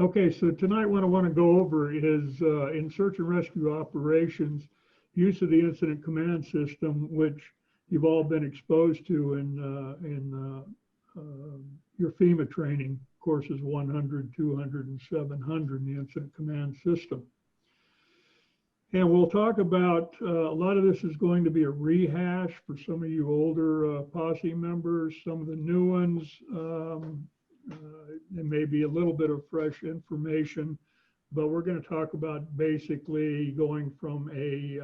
Okay, so tonight what I want to go over is in search and rescue operations, use of the incident command system, which you've all been exposed to in your FEMA training courses 100, 200, and 700 in the incident command system. And we'll talk about, a lot of this is going to be a rehash for some of you older posse members, some of the new ones. There may be a little bit of fresh information, but we're going to talk about basically going from a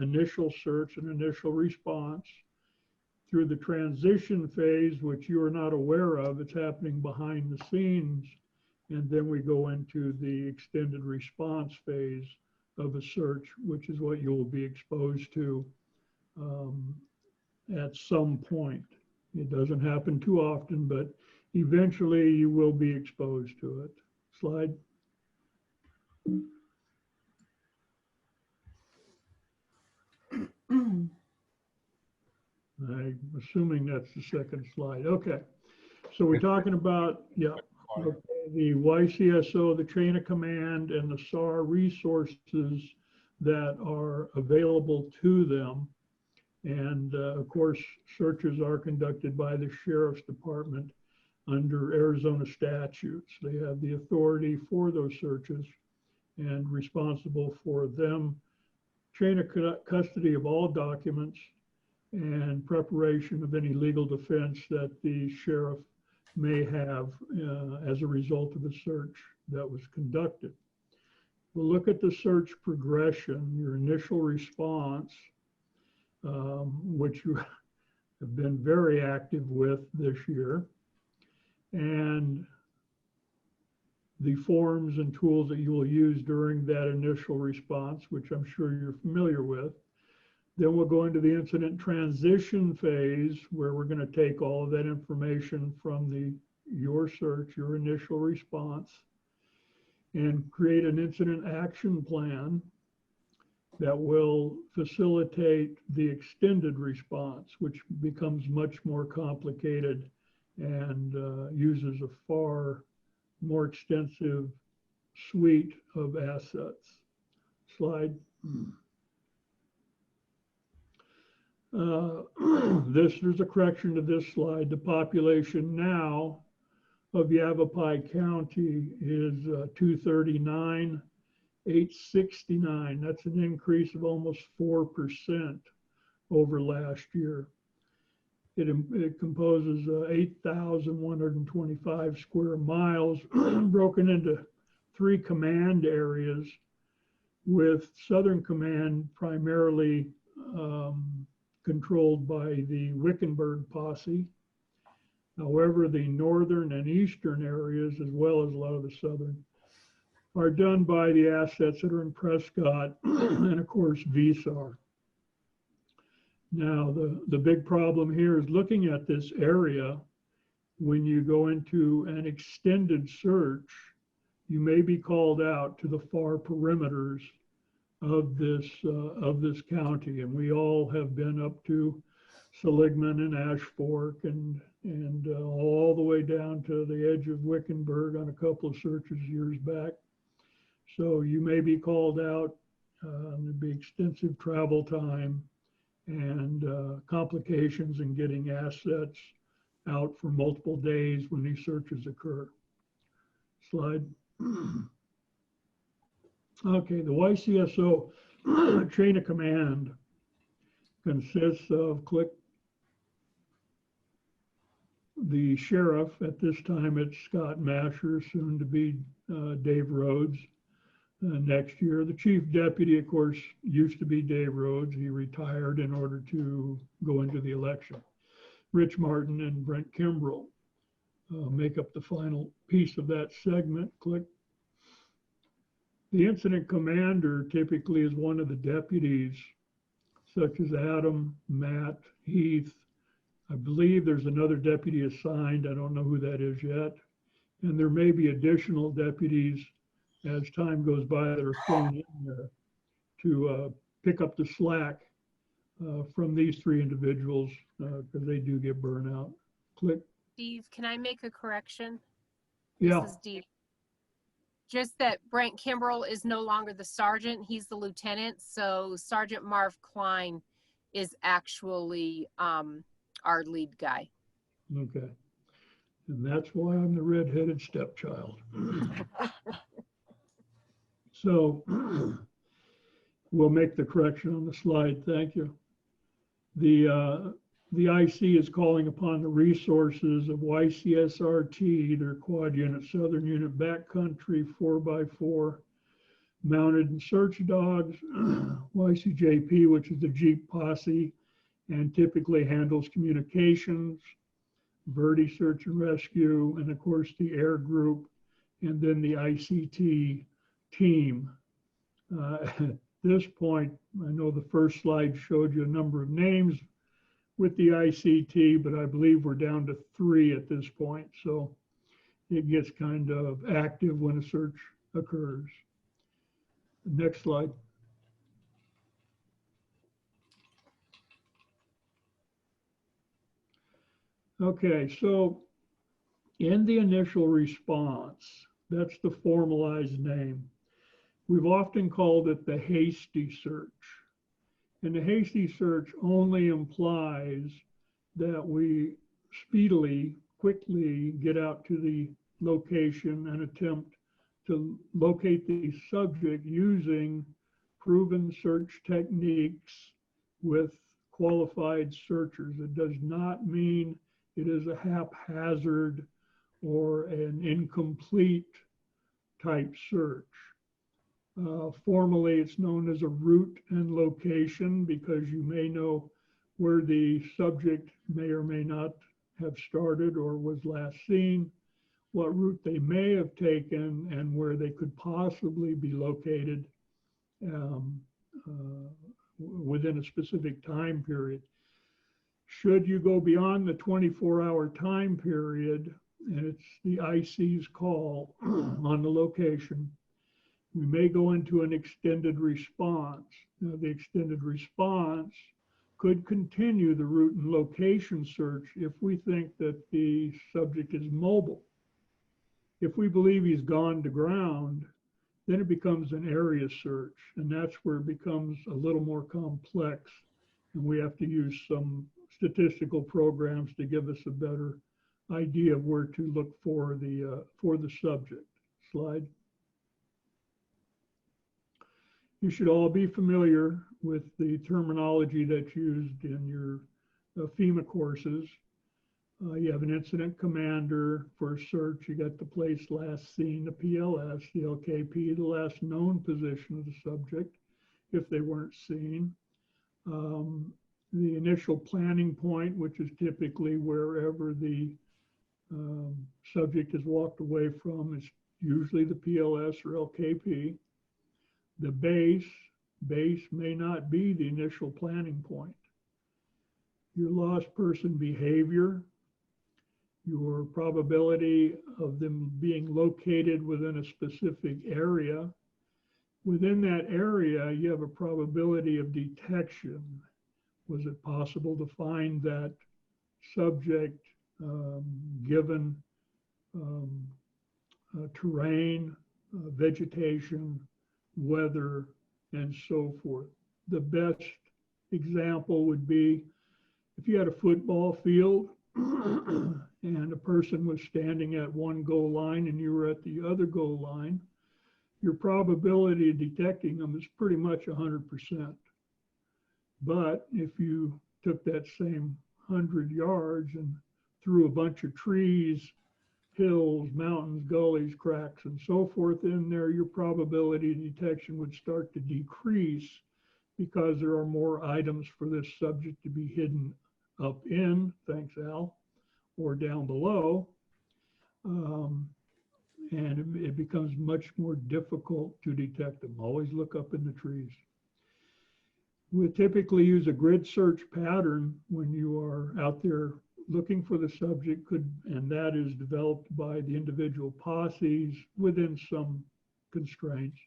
initial search and initial response through the transition phase, which you are not aware of. It's happening behind the scenes. And then we go into the extended response phase of a search, which is what you will be exposed to at some point. It doesn't happen too often, but eventually you will be exposed to it. Slide. I'm assuming that's the second slide. Okay. So we're talking about, yeah, okay, the YCSO, the chain of command, and the SAR resources that are available to them. And of course, searches are conducted by the Sheriff's Department under Arizona statutes. They have the authority for those searches and responsible for them, chain of custody of all documents and preparation of any legal defense that the sheriff may have as a result of the search that was conducted. We'll look at the search progression, your initial response, which you have been very active with this year, and the forms and tools that you will use during that initial response, which I'm sure you're familiar with. Then we'll go into the incident transition phase, where we're going to take all of that information from your search, your initial response, and create an incident action plan that will facilitate the extended response, which becomes much more complicated and uses a far more extensive suite of assets. Slide. There's a correction to this slide. The population now of Yavapai County is 239,869. That's an increase of almost 4% over last year. It composes 8,125 square miles, broken into 3 command areas, with Southern Command primarily controlled by the Wickenburg posse. However, the northern and eastern areas, as well as a lot of the southern, are done by the assets that are in Prescott and of course VSAR. Now, the big problem here is looking at this area. When you go into an extended search, you may be called out to the far perimeters of this county, and we all have been up to Seligman and Ash Fork and all the way down to the edge of Wickenburg on a couple of searches years back. So you may be called out. There'd be extensive travel time and complications in getting assets out for multiple days when these searches occur. Slide. Okay, the YCSO chain of command consists of, click, the sheriff. At this time it's Scott Masher, soon to be Dave Rhodes. Next year, the chief deputy, of course, used to be Dave Rhodes. He retired in order to go into the election. Rich Martin and Brent Kimbrell make up the final piece of that segment. Click. The incident commander typically is one of the deputies, such as Adam, Matt, Heath. I believe there's another deputy assigned. I don't know who that is yet. And there may be additional deputies as time goes by that are thrown in there to pick up the slack from these 3 individuals because they do get burnt out. Click. Steve, can I make a correction? Yeah. This is Dee. just that Brent Kimbrell is no longer the sergeant, he's the lieutenant. So Sergeant Marv Klein is actually our lead guy. Okay. And that's why I'm the redheaded stepchild. So we'll make the correction on the slide. Thank you. The IC is calling upon the resources of YCSRT, their quad unit, Southern Unit Backcountry 4x4 mounted and search dogs, YCJP, which is the Jeep posse, and typically handles communications, VERDE search and rescue, and of course the air group, and then the ICT team. At this point, I know the first slide showed you a number of names with the ICT, but I believe we're down to 3 at this point. So it gets kind of active when a search occurs. Next slide. Okay, so in the initial response, that's the formalized name. We've often called it the hasty search. And the hasty search only implies that we speedily, quickly get out to the location and attempt to locate the subject using proven search techniques with qualified searchers. It does not mean it is a haphazard or an incomplete type search. Formally, it's known as a route and location because you may know where the subject may or may not have started or was last seen, what route they may have taken, and where they could possibly be located within a specific time period. Should you go beyond the 24-hour time period, and it's the IC's call on the location, we may go into an extended response. Now, the extended response could continue the route and location search if we think that the subject is mobile. If we believe he's gone to ground, then it becomes an area search, and that's where it becomes a little more complex, and we have to use some statistical programs to give us a better idea of where to look for the subject. Slide. You should all be familiar with the terminology that's used in your FEMA courses. You have an incident commander for search. You got the place last seen, the PLS, the LKP, the last known position of the subject if they weren't seen. The initial planning point, which is typically wherever the subject has walked away from, is usually the PLS or LKP. The base may not be the initial planning point. Your lost person behavior, your probability of them being located within a specific area. Within that area, you have a probability of detection. Was it possible to find that subject given terrain, vegetation, weather, and so forth? The best example would be if you had a football field and a person was standing at one goal line and you were at the other goal line, your probability of detecting them is pretty much 100%. But if you took that same 100 yards and threw a bunch of trees, hills, mountains, gullies, cracks, and so forth in there, your probability of detection would start to decrease because there are more items for this subject to be hidden up in, thanks Al, or down below. And it becomes much more difficult to detect them. Always look up in the trees. We typically use a grid search pattern when you are out there looking for the subject, and that is developed by the individual posses within some constraints.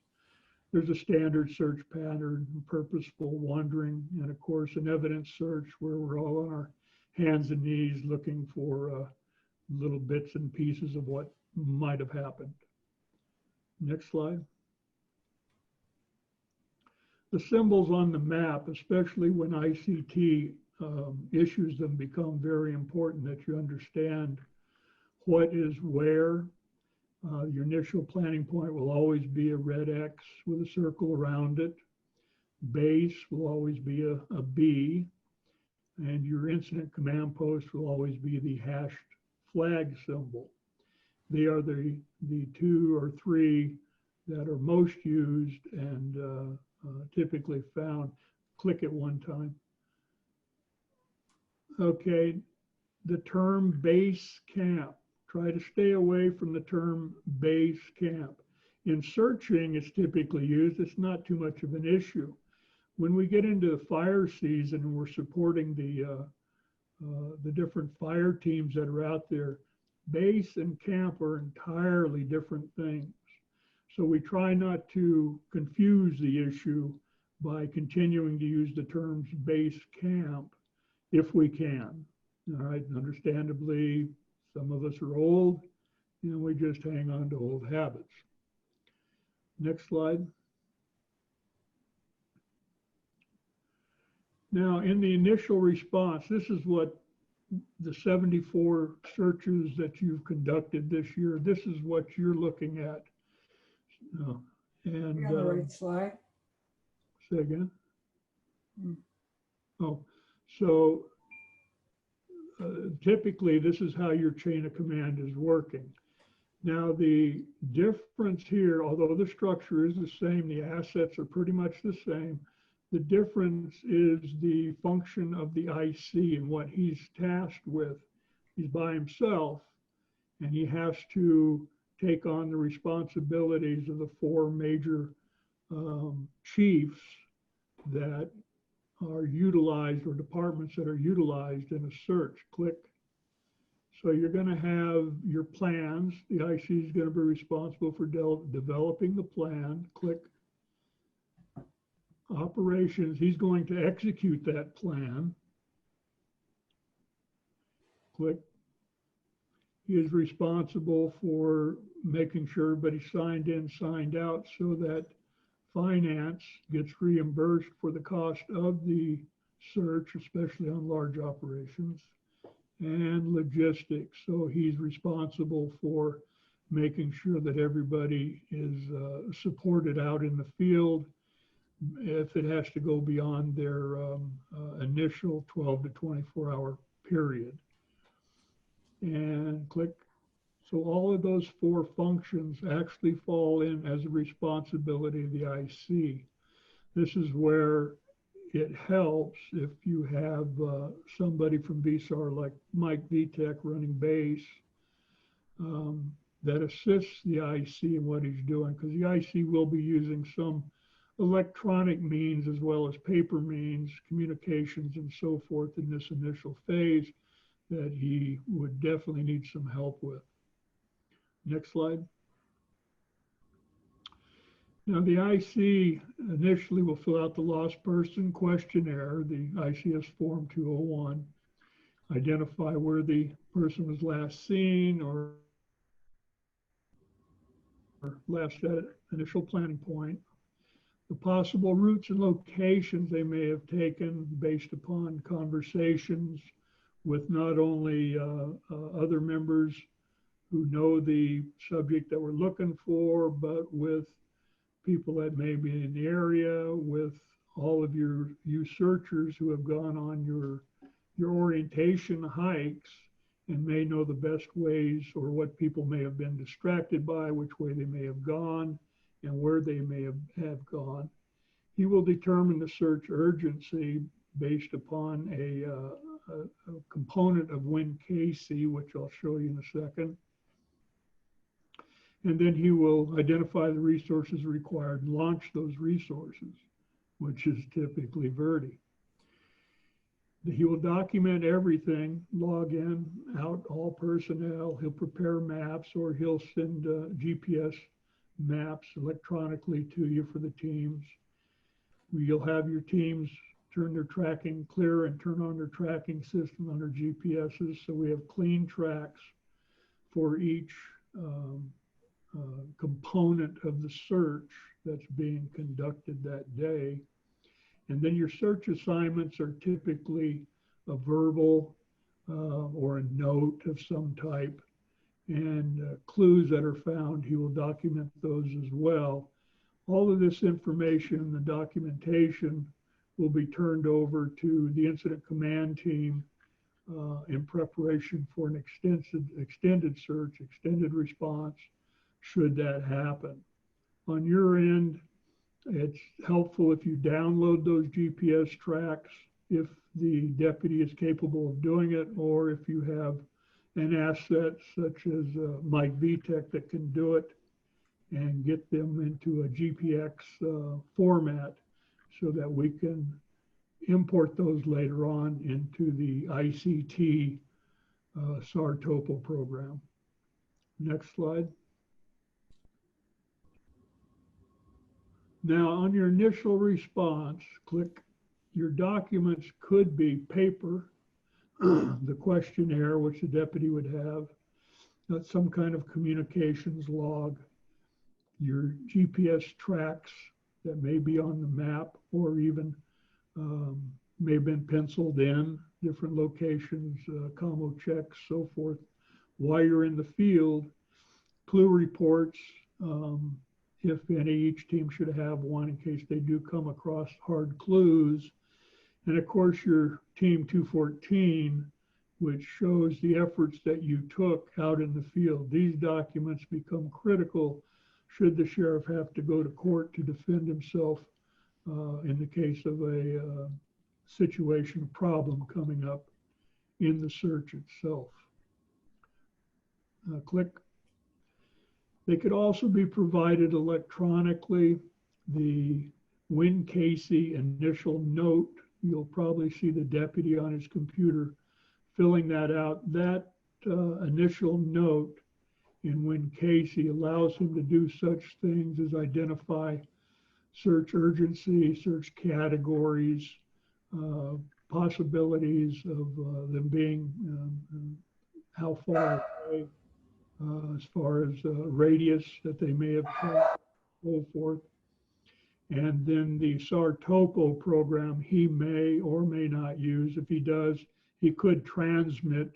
There's a standard search pattern, purposeful wandering, and of course an evidence search where we're all on our hands and knees looking for little bits and pieces of what might have happened. Next slide. The symbols on the map, especially when ICT issues them, become very important that you understand what is where. Your initial planning point will always be a red X with a circle around it. Base will always be a B, and your incident command post will always be the hashed flag symbol. They are the 2 or 3 that are most used and typically found. Click it one time. Okay, the term base camp. Try to stay away from the term base camp. In searching, it's typically used. It's not too much of an issue. When we get into the fire season and we're supporting the different fire teams that are out there, base and camp are entirely different things. So we try not to confuse the issue by continuing to use the terms base camp if we can. All right, understandably, some of us are old and we just hang on to old habits. Next slide. Now, in the initial response, this is what the 74 searches that you've conducted this year, this is what you're looking at. And You're on the right slide. Say again. Oh, so typically this is how your chain of command is working. Now the difference here, although the structure is the same, the assets are pretty much the same. The difference is the function of the IC and what he's tasked with. He's by himself and he has to take on the responsibilities of the 4 major chiefs that are utilized, or departments that are utilized in a search. Click. So you're going to have your plans. The IC is going to be responsible for developing the plan. Click. Operations, he's going to execute that plan. Click. He is responsible for making sure everybody's signed in, signed out, so that finance gets reimbursed for the cost of the search, especially on large operations, and logistics. So he's responsible for making sure that everybody is supported out in the field if it has to go beyond their initial 12 to 24 hour period. And click. So all of those 4 functions actually fall in as a responsibility of the IC. This is where it helps if you have somebody from VSAR like Mike Vitek running base that assists the IC in what he's doing, because the IC will be using some electronic means as well as paper means, communications and so forth in this initial phase that he would definitely need some help with. Next slide. Now the IC initially will fill out the lost person questionnaire, the ICS form 201, identify where the person was last seen or last at initial planning point, the possible routes and locations they may have taken based upon conversations with not only other members who know the subject that we're looking for, but with people that may be in the area, with all of you searchers who have gone on your orientation hikes and may know the best ways or what people may have been distracted by, which way they may have gone and where they may have gone. He will determine the search urgency based upon a component of Wincasey, which I'll show you in a second. And then he will identify the resources required and launch those resources, which is typically VERDE. He will document everything, log in, out all personnel. He'll prepare maps, or he'll send GPS maps electronically to you for the teams. You'll have your teams turn their tracking, clear and turn on their tracking system on their GPSs. So we have clean tracks for each component of the search that's being conducted that day. And then your search assignments are typically a verbal or a note of some type, and clues that are found, he will document those as well. All of this information, the documentation, will be turned over to the incident command team in preparation for an extended search, extended response, should that happen. On your end, it's helpful if you download those GPS tracks, if the deputy is capable of doing it, or if you have an asset such as Mike VTech that can do it and get them into a GPX format so that we can import those later on into the ICT SAR TOPO program. Next slide. Now on your initial response, click, your documents could be paper, the questionnaire, which the deputy would have, some kind of communications log, your GPS tracks that may be on the map or even may have been penciled in, different locations, commo checks, so forth. While you're in the field, clue reports, if any, each team should have one in case they do come across hard clues. And of course, your team 214, which shows the efforts that you took out in the field. These documents become critical should the sheriff have to go to court to defend himself in the case of a situation, problem coming up in the search itself. Click. They could also be provided electronically. The Wincasey initial note, you'll probably see the deputy on his computer filling that out. That initial note in Wincasey allows him to do such things as identify search urgency, search categories, possibilities of them being how far away, as far as radius that they may have traveled, so forth. And then the SAR TOPO program, he may or may not use. If he does, he could transmit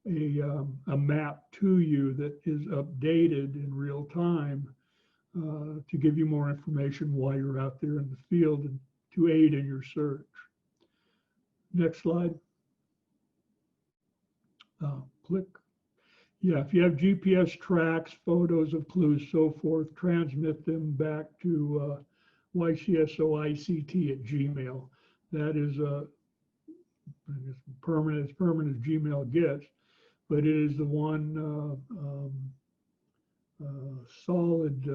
a map to you that is updated in real time to give you more information while you're out there in the field and to aid in your search. Next slide. Click. Yeah, if you have GPS tracks, photos of clues, so forth, transmit them back to YCSO ICT at Gmail. That is as permanent as Gmail gets, but it is the one solid,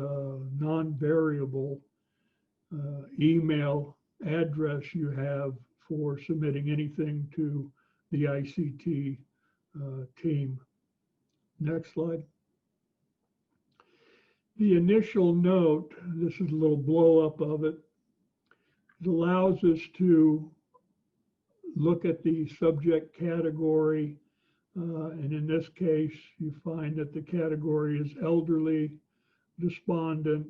non-variable email address you have for submitting anything to the ICT team. Next slide. The initial note, this is a little blow up of it. It allows us to look at the subject category. And in this case, you find that the category is elderly, despondent,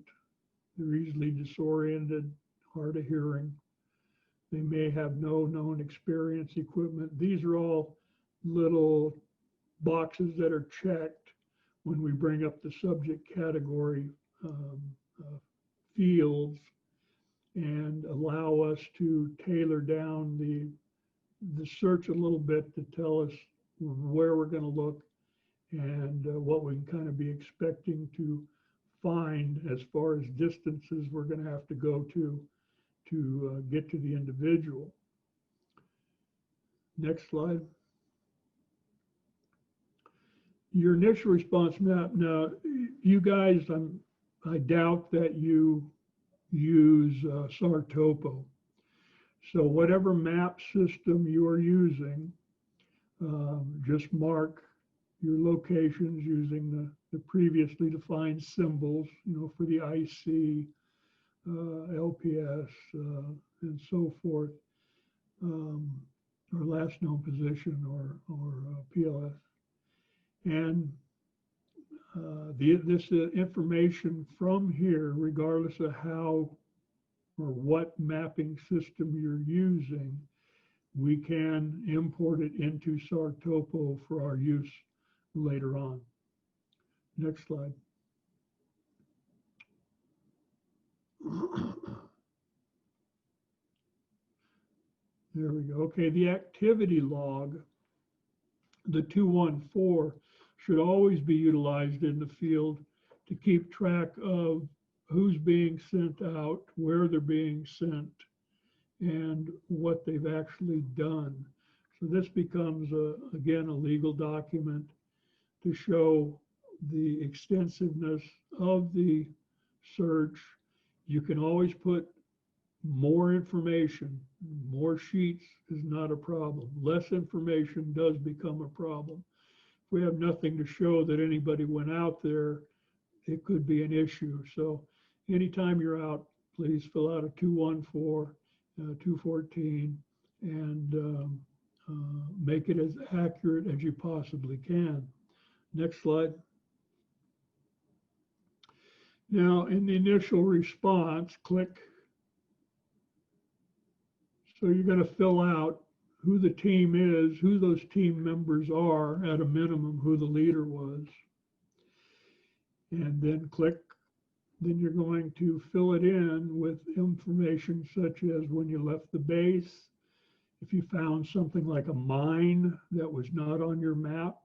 they're easily disoriented, hard of hearing. They may have no known experience, equipment. These are all little boxes that are checked when we bring up the subject category fields and allow us to tailor down the search a little bit to tell us where we're going to look and what we can kind of be expecting to find as far as distances we're going to have to go to get to the individual. Next slide. Your initial response map. Now, you guys, I doubt that you use SAR TOPO. So whatever map system you are using, just mark your locations using the previously defined symbols, for the IC, LPS, and so forth, or last known position or PLS. And this information from here, regardless of how or what mapping system you're using, we can import it into SAR-Topo for our use later on. Next slide. There we go. Okay, the activity log, the 214, should always be utilized in the field to keep track of who's being sent out, where they're being sent, and what they've actually done. So this becomes, again, a legal document to show the extensiveness of the search. You can always put more information. More sheets is not a problem. Less information does become a problem. If we have nothing to show that anybody went out there, it could be an issue. So anytime you're out, please fill out a 214, 214, and make it as accurate as you possibly can. Next slide. Now, in the initial response, click. So you're going to fill out who the team is, who those team members are, at a minimum, who the leader was. And then click. Then you're going to fill it in with information such as when you left the base, if you found something like a mine that was not on your map,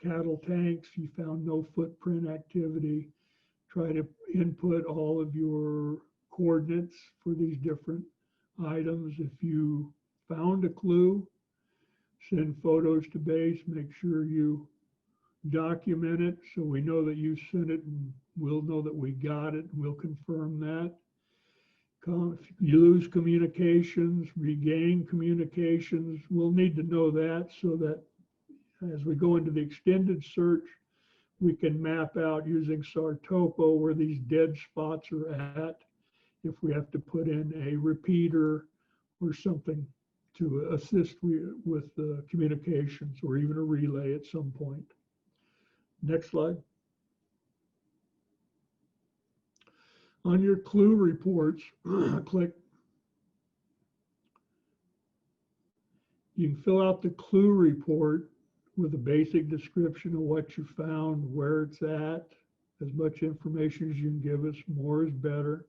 cattle tanks, you found no footprint activity. Try to input all of your coordinates for these different items. If you found a clue, send photos to base, make sure you document it so we know that you sent it, and we'll know that we got it, and we'll confirm that. If you lose communications, regain communications, we'll need to know that so that as we go into the extended search, we can map out using SAR-Topo where these dead spots are at, if we have to put in a repeater or something to assist with the communications, or even a relay at some point. Next slide. On your clue reports, click. You can fill out the clue report with a basic description of what you found, where it's at, as much information as you can give us, more is better.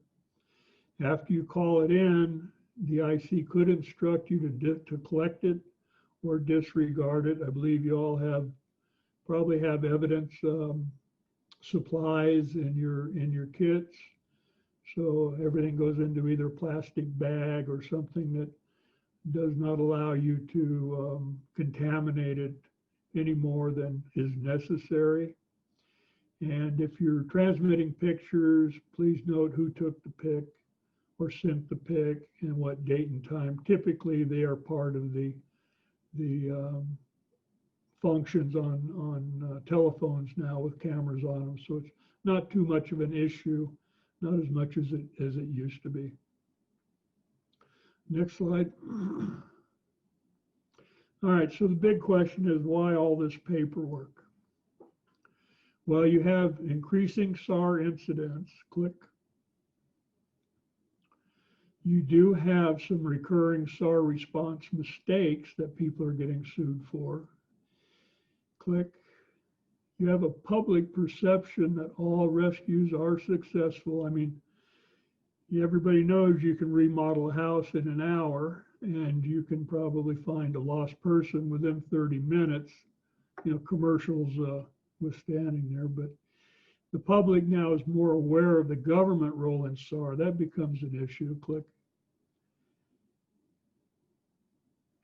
After you call it in, the IC could instruct you to collect it or disregard it. I believe you all probably have evidence supplies in your kits. So everything goes into either a plastic bag or something that does not allow you to contaminate it any more than is necessary. And if you're transmitting pictures, please note who took the pic or sent the pic and what date and time. Typically, they are part of the functions on telephones now with cameras on them. So it's not too much of an issue, not as much as it used to be. Next slide. All right, so the big question is, why all this paperwork? Well, you have increasing SAR incidents. Click. You do have some recurring SAR response mistakes that people are getting sued for. Click. You have a public perception that all rescues are successful. I mean, everybody knows you can remodel a house in an hour, and you can probably find a lost person within 30 minutes. You know, commercials withstanding there, but the public now is more aware of the government role in SAR. That becomes an issue. Click.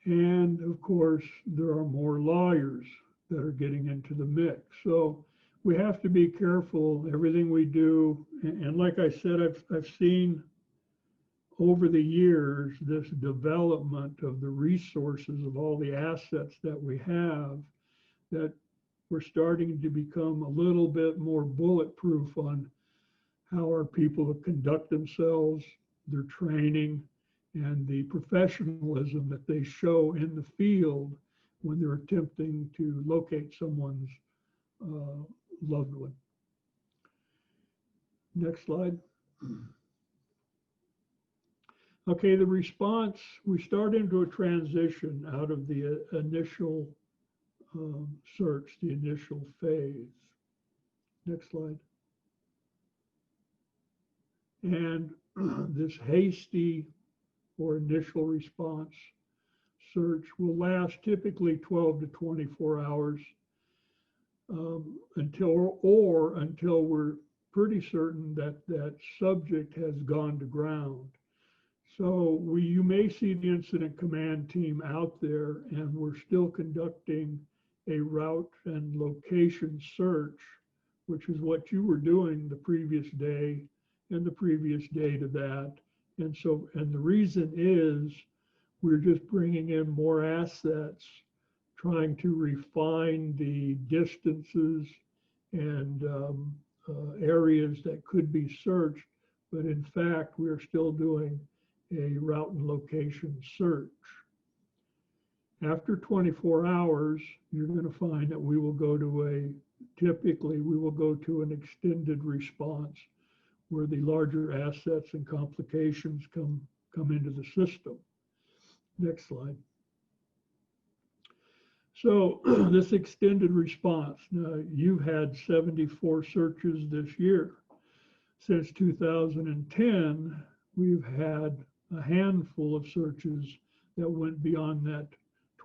And of course, there are more lawyers that are getting into the mix. So we have to be careful, everything we do. And like I said, I've seen over the years this development of the resources of all the assets that we have, that we're starting to become a little bit more bulletproof on how our people conduct themselves, their training, and the professionalism that they show in the field when they're attempting to locate someone's loved one. Next slide. Okay, the response, we start into a transition out of the initial search, the initial phase. Next slide. And this hasty or initial response search will last typically 12 to 24 hours until we're pretty certain that that subject has gone to ground. So you may see the incident command team out there, and we're still conducting a route and location search, which is what you were doing the previous day and the previous day to that. And the reason is we're just bringing in more assets, trying to refine the distances and areas that could be searched. But in fact, we're still doing a route and location search. After 24 hours, you're going to find that we will go to typically we will go to an extended response where the larger assets and complications come into the system. Next slide. So this extended response, now you've had 74 searches this year. Since 2010, we've had a handful of searches that went beyond that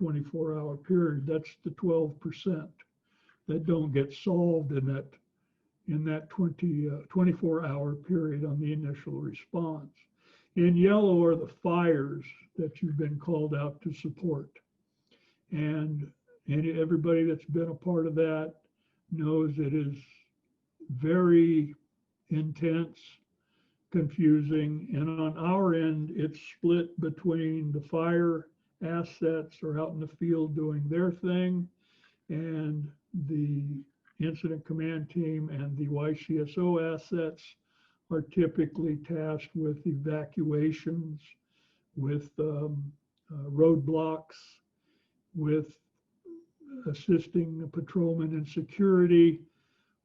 24-hour period. That's the 12% that don't get solved in that 24-hour period on the initial response. In yellow are the fires that you've been called out to support. And everybody that's been a part of that knows it is very intense, confusing, and on our end, it's split between the fire assets are out in the field doing their thing, and the incident command team and the YCSO assets are typically tasked with evacuations, with roadblocks, with assisting the patrolmen in security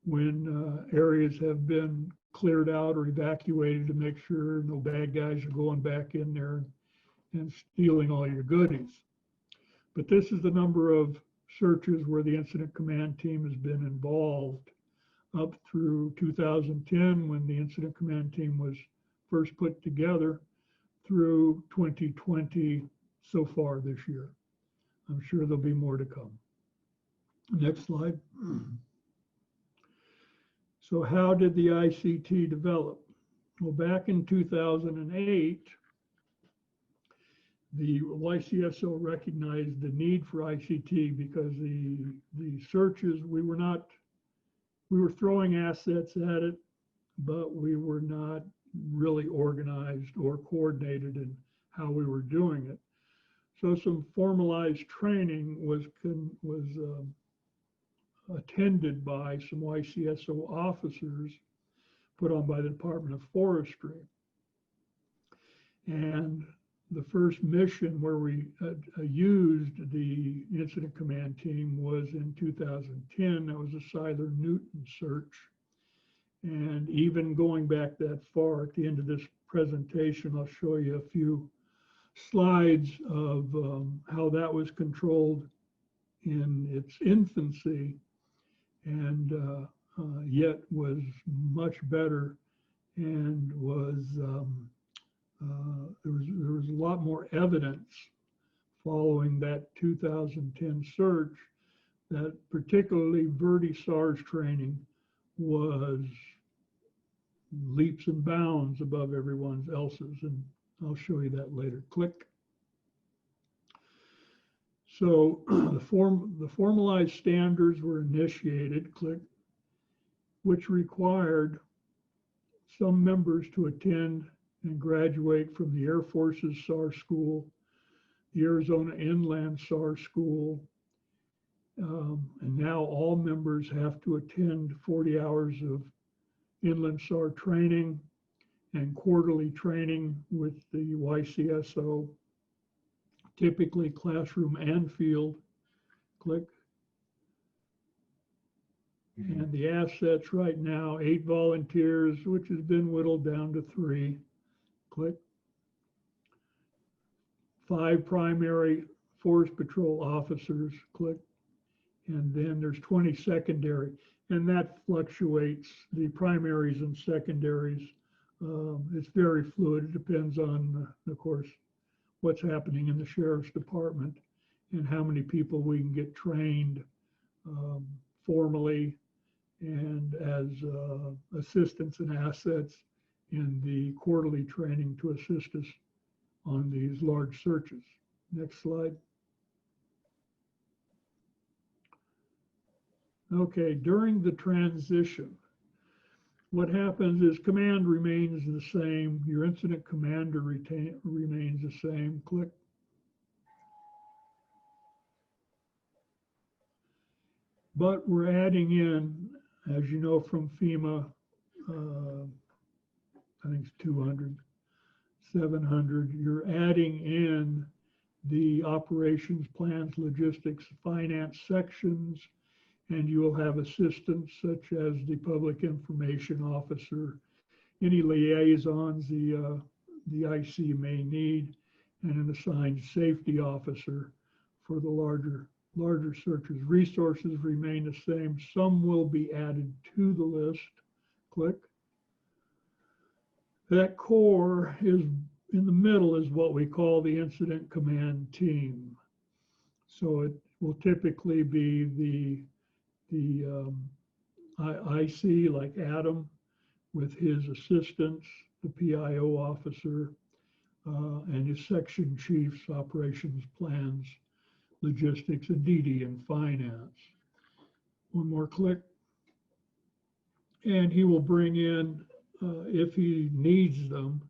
when areas have been cleared out or evacuated to make sure no bad guys are going back in there and stealing all your goodies. But this is the number of searches where the incident command team has been involved up through 2010 when the incident command team was first put together through 2020 so far this year. I'm sure there'll be more to come. Next slide. So how did the ICT develop? Well, back in 2008, the YCSO recognized the need for ICT because the searches, we were throwing assets at it, but we were not really organized or coordinated in how we were doing it. So some formalized training was attended by some YCSO officers put on by the Department of Forestry. And the first mission where we used the incident command team was in 2010. That was a Siler Newton search. And even going back that far, at the end of this presentation, I'll show you a few slides of how that was controlled in its infancy, and yet was much better, and was there was a lot more evidence following that 2010 search that particularly VERDE SAR's training was leaps and bounds above everyone else's, and I'll show you that later. Click. So the formalized standards were initiated, click, which required some members to attend and graduate from the Air Force's SAR school, the Arizona Inland SAR school, and now all members have to attend 40 hours of inland SAR training and quarterly training with the YCSO, typically classroom and field. Click. And the assets right now, 8 volunteers, which has been whittled down to 3. Click. 5 primary forest patrol officers. Click. And then there's 20 secondary. And that fluctuates, the primaries and secondaries. It's very fluid. It depends on, of course, what's happening in the sheriff's department and how many people we can get trained formally and as assistants and assets in the quarterly training to assist us on these large searches. Next slide. Okay, during the transition, what happens is command remains the same. Your incident commander remains the same. Click. But we're adding in, as you know from FEMA, I think it's 200, 700, you're adding in the operations, plans, logistics, finance sections, and you will have assistants such as the public information officer, any liaisons the IC may need, and an assigned safety officer for the larger searches. Resources remain the same. Some will be added to the list. Click. That core is in the middle is what we call the incident command team. So it will typically be the IC like Adam with his assistants, the PIO officer, and his section chiefs, operations, plans, logistics, and DD and finance. One more click. And he will bring in, if he needs them,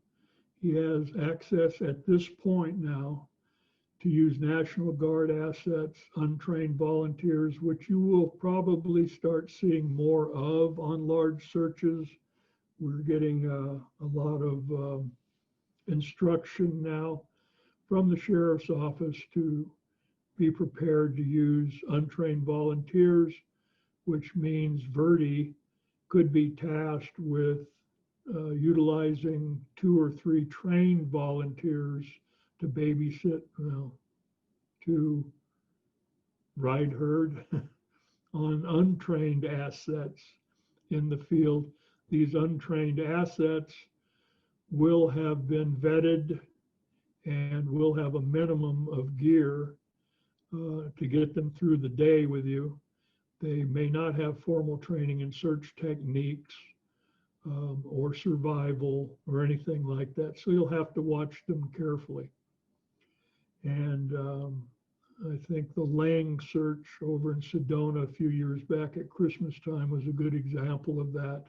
he has access at this point now to use National Guard assets, untrained volunteers, which you will probably start seeing more of on large searches. We're getting a lot of instruction now from the sheriff's office to be prepared to use untrained volunteers, which means VERDE could be tasked with utilizing 2 or 3 trained volunteers to babysit, to ride herd on untrained assets in the field. These untrained assets will have been vetted and will have a minimum of gear to get them through the day with you. They may not have formal training in search techniques or survival or anything like that. So you'll have to watch them carefully. And I think the Lang search over in Sedona a few years back at Christmas time was a good example of that.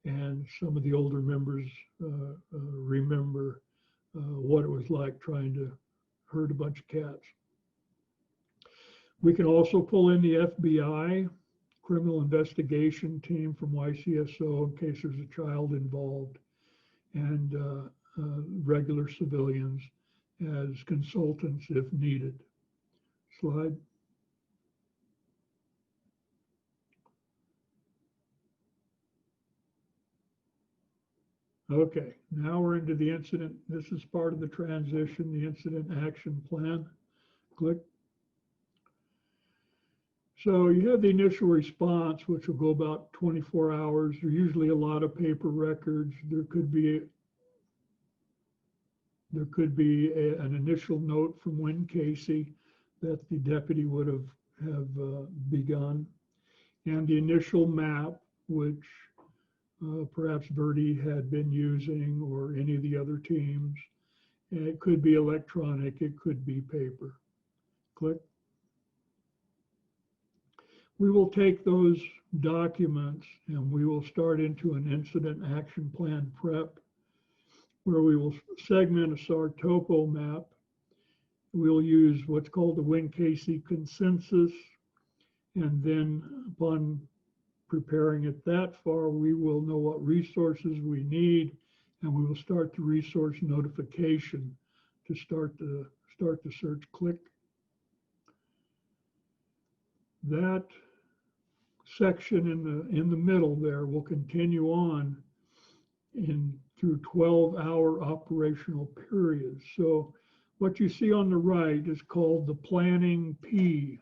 And some of the older members remember what it was like trying to herd a bunch of cats. We can also pull in the FBI, criminal investigation team from YCSO in case there's a child involved, and regular civilians as consultants if needed. Slide. Okay, now we're into the incident. This is part of the transition, the incident action plan. Click. So you have the initial response, which will go about 24 hours. There's usually a lot of paper records. There could be an initial note from Wincasey that the deputy would have begun, and the initial map, which perhaps VERDE had been using or any of the other teams. And it could be electronic, it could be paper. Click. We will take those documents and we will start into an incident action plan prep where we will segment a SAR topo map. We'll use what's called the Wincasey consensus, and then upon preparing it that far, we will know what resources we need, and we will start the resource notification to start the search. Click. That section in the middle there will continue on through 12-hour operational periods. So what you see on the right is called the planning P,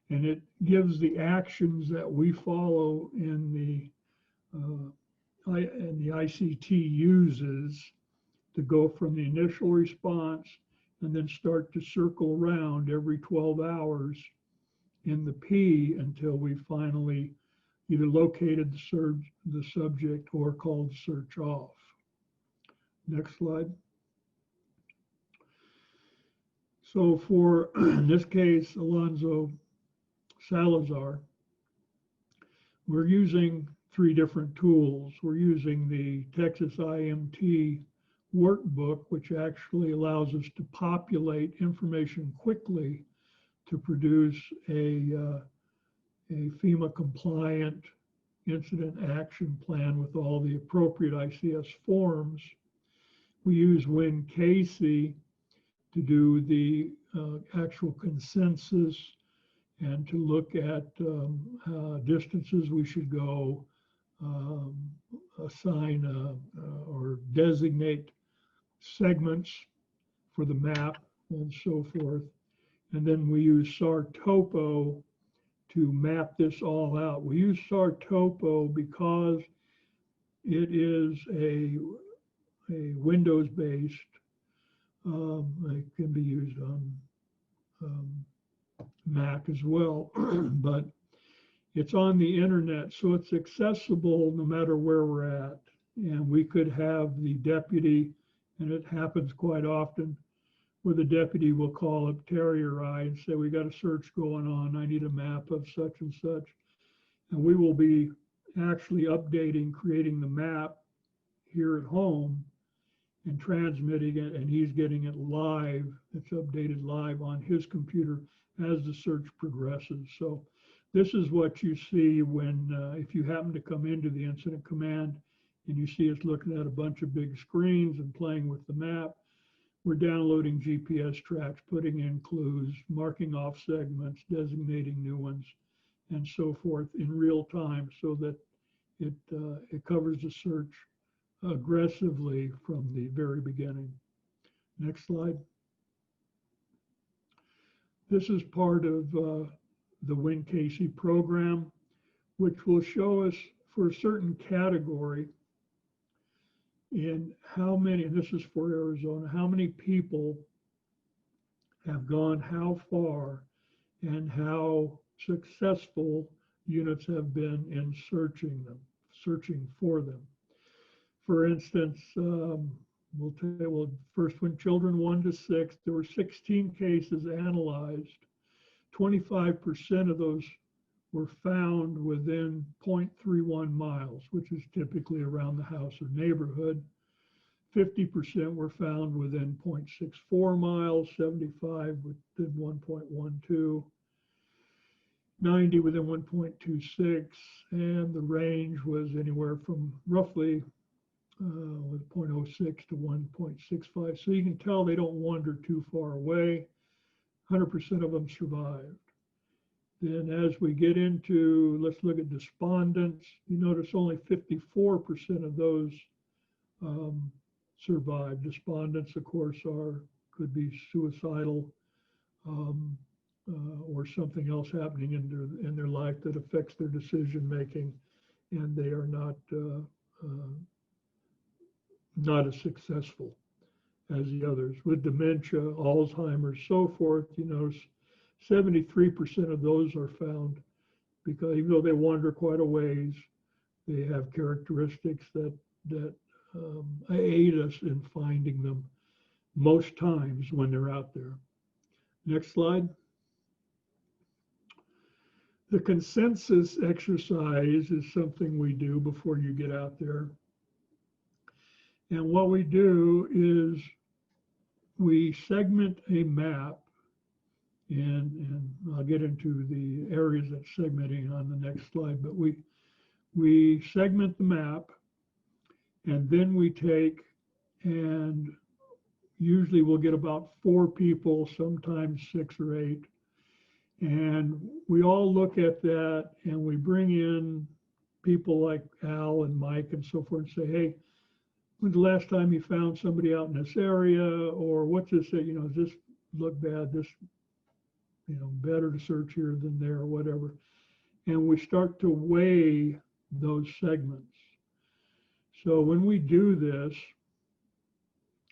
and it gives the actions that we follow in the ICT uses to go from the initial response and then start to circle around every 12 hours in the P until we finally either located the subject or called search off. Next slide. So for, in this case, Alonzo Salazar, we're using 3 different tools. We're using the Texas IMT workbook, which actually allows us to populate information quickly to produce a FEMA compliant incident action plan with all the appropriate ICS forms. We use Wincasey to do the actual consensus and to look at distances we should go, assign or designate segments for the map and so forth. And then we use SAR Topo to map this all out. We use SAR Topo because it is a Windows-based, it can be used on Mac as well, but it's on the internet, so it's accessible no matter where we're at. And we could have the deputy, and it happens quite often, where the deputy will call up Terrier Eye and say, we got a search going on, I need a map of such and such. And we will be actually updating, creating the map here at home and transmitting it, and he's getting it live. It's updated live on his computer as the search progresses. So this is what you see when, if you happen to come into the incident command and you see us looking at a bunch of big screens and playing with the map, we're downloading GPS tracks, putting in clues, marking off segments, designating new ones, and so forth in real time so that it covers the search aggressively from the very beginning. Next slide. This is part of the Wincasey program, which will show us for a certain category in how many, and this is for Arizona, how many people have gone how far and how successful units have been in searching for them. For instance, we'll tell you, well, first one, children 1 to 6, there were 16 cases analyzed. 25% of those were found within 0.31 miles, which is typically around the house or neighborhood. 50% were found within 0.64 miles, 75 within 1.12, 90 within 1.26, and the range was anywhere from roughly with 0.06 to 1.65. So you can tell they don't wander too far away. 100% of them survived. Then as we get into, let's look at despondents, you notice only 54% of those survived. Despondents, of course, could be suicidal or something else happening in their life that affects their decision making, and they are not as successful as the others. With dementia, Alzheimer's, so forth, you notice 73% of those are found because even though they wander quite a ways, they have characteristics that aid us in finding them most times when they're out there. Next slide. The consensus exercise is something we do before you get out there. And what we do is we segment a map, and I'll get into the areas that's segmenting on the next slide, but we segment the map, and then we take, and usually we'll get about 4 people, sometimes 6 or 8, And we all look at that and we bring in people like Al and Mike and so forth and say, hey, when's the last time you found somebody out in this area? Or what's this, does this look bad? This, better to search here than there or whatever. And we start to weigh those segments. So when we do this,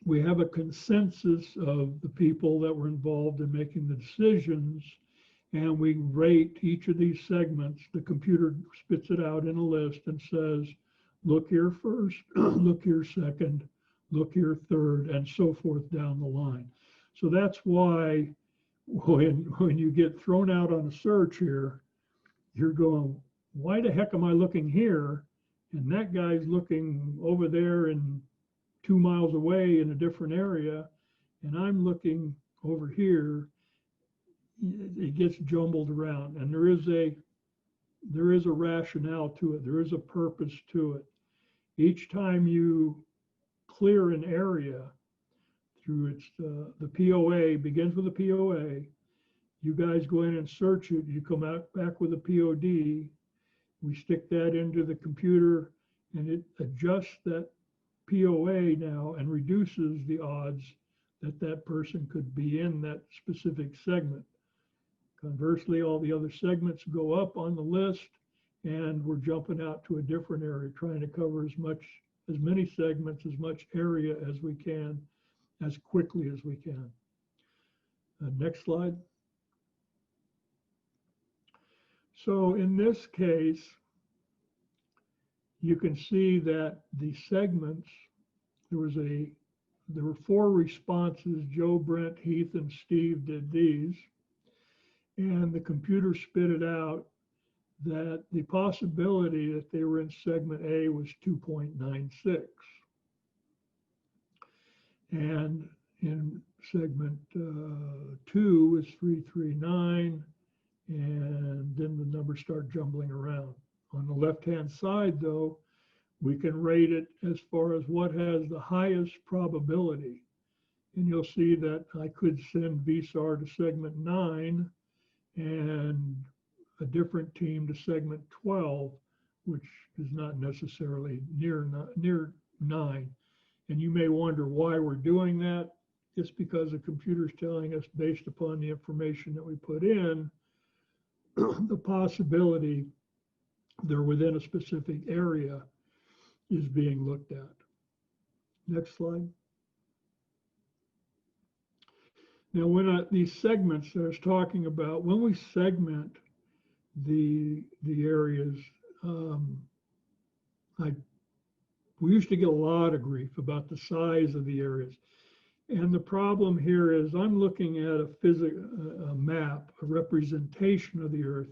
we have a consensus of the people that were involved in making the decisions, and we rate each of these segments. The computer spits it out in a list and says, look here first, look here second, look here third, and so forth down the line. So that's why when you get thrown out on a search here, you're going, why the heck am I looking here? And that guy's looking over there and 2 miles away in a different area, and I'm looking over here. It gets jumbled around, and there is a rationale to it. There is a purpose to it. Each time you clear an area through the POA, begins with a POA, you guys go in and search it, you come out back with a POD, we stick that into the computer, and it adjusts that POA now and reduces the odds that that person could be in that specific segment. Conversely, all the other segments go up on the list, and we're jumping out to a different area, trying to cover as many segments, as much area as we can, as quickly as we can. Next slide. So in this case, you can see that the segments, there were 4 responses. Joe, Brent, Heath, and Steve did these. And the computer spit it out that the possibility that they were in segment A was 2.96. And in segment 2 is 339. And then the numbers start jumbling around. On the left-hand side, though, we can rate it as far as what has the highest probability. And you'll see that I could send VSAR to segment 9 and a different team to segment 12, which is not necessarily near 9. And you may wonder why we're doing that. It's because the computer's telling us, based upon the information that we put in, the possibility they're within a specific area is being looked at. Next slide. Now, when these segments that I was talking about, when we segment the areas, we used to get a lot of grief about the size of the areas. And the problem here is I'm looking at a map, a representation of the Earth.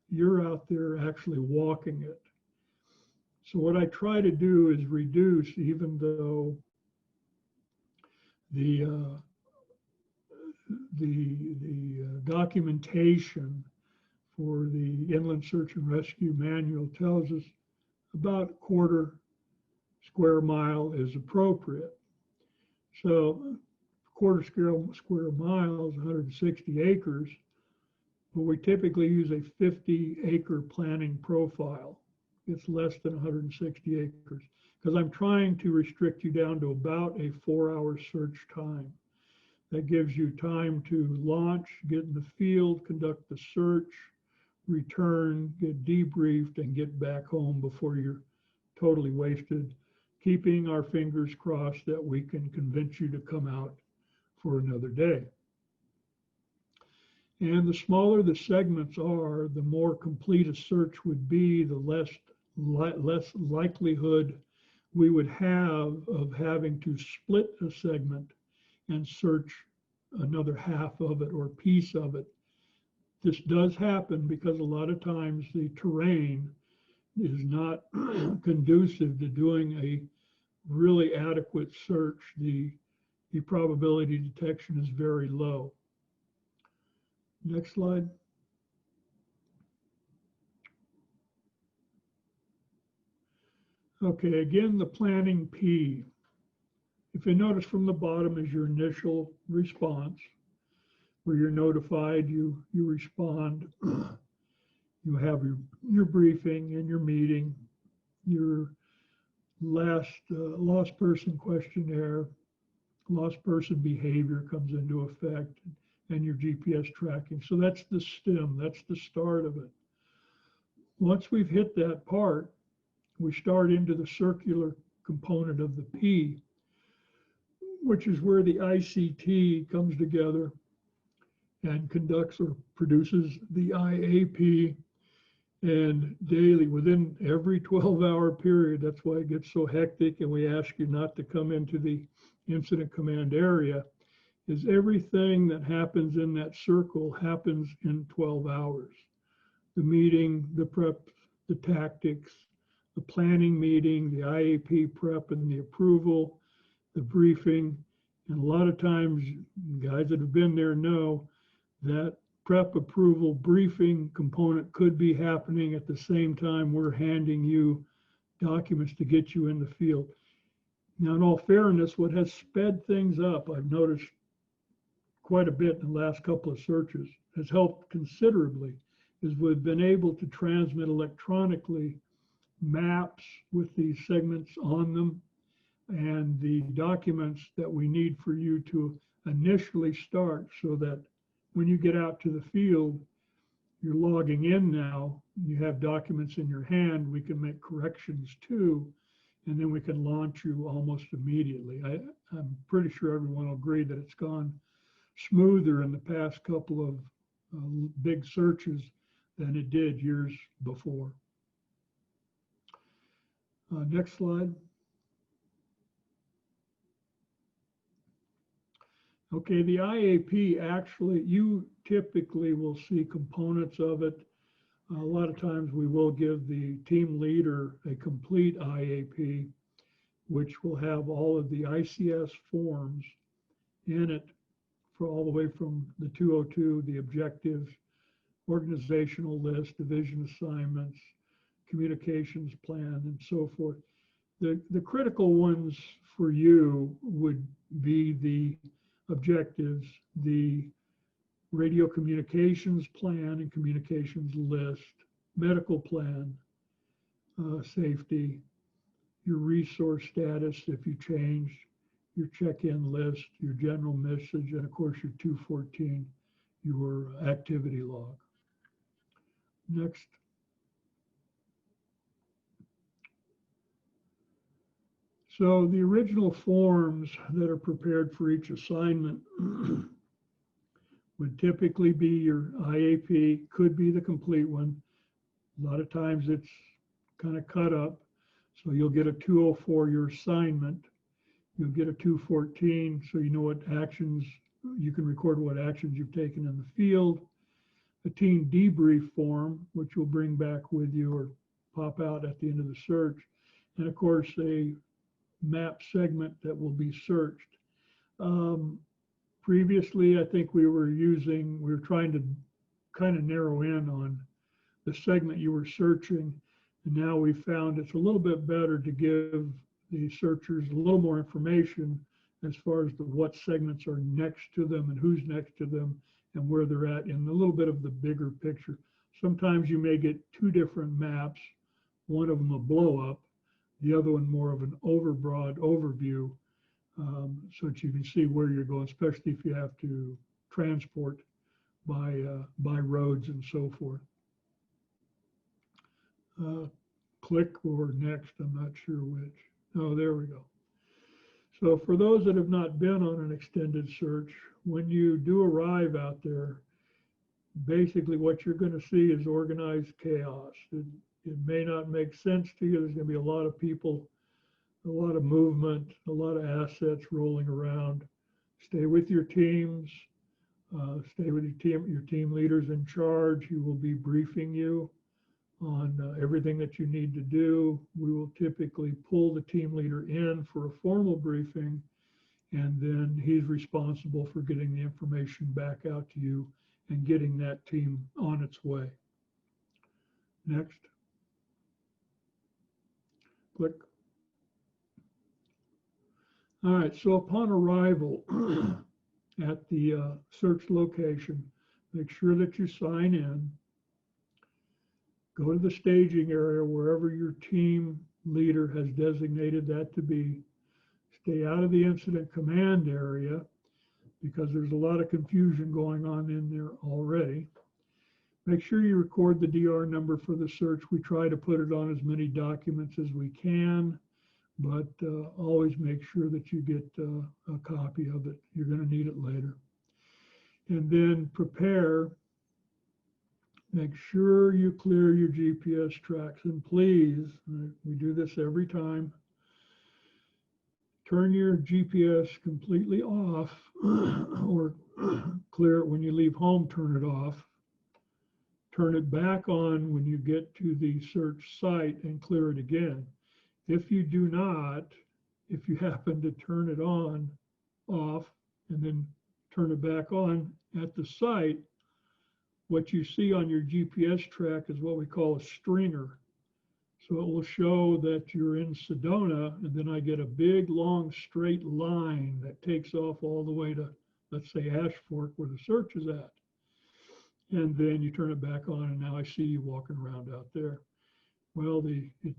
You're out there actually walking it. So what I try to do is reduce, even though the documentation for the Inland Search and Rescue Manual tells us about a 1/4 square mile is appropriate. So 1/4 square mile is 160 acres, but we typically use a 50-acre planning profile. It's less than 160 acres because I'm trying to restrict you down to about a 4-hour search time. That gives you time to launch, get in the field, conduct the search, return, get debriefed, and get back home before you're totally wasted, keeping our fingers crossed that we can convince you to come out for another day. And the smaller the segments are, the more complete a search would be, the less likelihood we would have of having to split a segment and search another half of it or piece of it. This does happen because a lot of times the terrain is not conducive to doing a really adequate search. The probability detection is very low. Next slide. Okay, again, the planning P. If you notice from the bottom is your initial response. where you're notified, you respond, you have your briefing and your meeting, your lost person questionnaire, lost person behavior comes into effect, and your GPS tracking. So that's the stem, that's the start of it. Once we've hit that part, we start into the circular component of the P, which is where the ICT comes together and conducts or produces the IAP, and daily within every 12-hour period. That's why it gets so hectic, and we ask you not to come into the incident command area, is everything that happens in that circle happens in 12 hours. The meeting, the prep, the tactics, the planning meeting, the IAP prep and the approval, the briefing. And a lot of times, guys that have been there know that prep, approval, briefing component could be happening at the same time we're handing you documents to get you in the field. Now, in all fairness, what has sped things up, I've noticed quite a bit in the last couple of searches, has helped considerably, is we've been able to transmit electronically maps with these segments on them and the documents that we need for you to initially start, so that when you get out to the field, you're logging in now, you have documents in your hand, we can make corrections too, and then we can launch you almost immediately. I'm pretty sure everyone will agree that it's gone smoother in the past couple of big searches than it did years before. Next slide. Okay, the IAP, actually, you typically will see components of it. A lot of times we will give the team leader a complete IAP, which will have all of the ICS forms in it, for all the way from the 202, the objectives, organizational list, division assignments, communications plan, and so forth. The critical ones for you would be the objectives, the radio communications plan and communications list, medical plan, safety, your resource status if you change, your check-in list, your general message, and of course your 214, your activity log. Next. So the original forms that are prepared for each assignment would typically be your IAP, could be the complete one. A lot of times it's kind of cut up. So you'll get a 204, your assignment. You'll get a 214, so you know what actions, you can record what actions you've taken in the field. A team debrief form, which you'll bring back with you or pop out at the end of the search. And of course, a map segment that will be searched. Previously, I think we were trying to kind of narrow in on the segment you were searching. And now we found it's a little bit better to give the searchers a little more information as far as what segments are next to them and who's next to them and where they're at in a little bit of the bigger picture. Sometimes you may get two different maps, one of them a blow up, the other one more of an overbroad overview, so that you can see where you're going, especially if you have to transport by roads and so forth. Click or next, I'm not sure which. Oh, there we go. So for those that have not been on an extended search, when you do arrive out there, basically what you're going to see is organized chaos. It may not make sense to you. There's going to be a lot of people, a lot of movement, a lot of assets rolling around. Stay with your teams. Stay with your team leaders in charge. Who will be briefing you on everything that you need to do. We will typically pull the team leader in for a formal briefing, and then he's responsible for getting the information back out to you and getting that team on its way. Next. Click. All right, so upon arrival, at the search location. Make sure that you sign in. Go to the staging area wherever your team leader has designated that to be. Stay out of the incident command area because there's a lot of confusion going on in there already. Make sure you record the DR number for the search. We try to put it on as many documents as we can, but always make sure that you get a copy of it. You're going to need it later. And then prepare. Make sure you clear your GPS tracks. And please, we do this every time, turn your GPS completely off or clear it when you leave home, turn it off. Turn it back on when you get to the search site and clear it again. If you do not, if you happen to turn it on, off, and then turn it back on at the site, what you see on your GPS track is what we call a stringer. So it will show that you're in Sedona, and then I get a big, long, straight line that takes off all the way to, let's say, Ash Fork, where the search is at. And then you turn it back on, and now I see you walking around out there. Well, it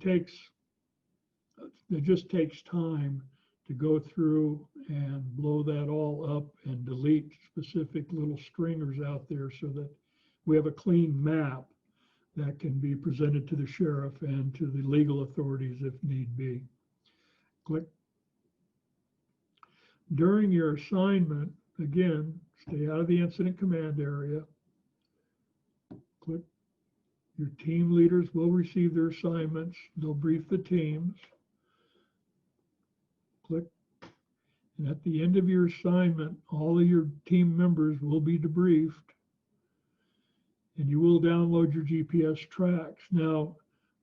just takes time to go through and blow that all up and delete specific little stringers out there so that we have a clean map that can be presented to the sheriff and to the legal authorities if need be. Click. During your assignment, again, stay out of the incident command area. Click. Your team leaders will receive their assignments. They'll brief the teams. Click. And at the end of your assignment, all of your team members will be debriefed, and you will download your GPS tracks. Now,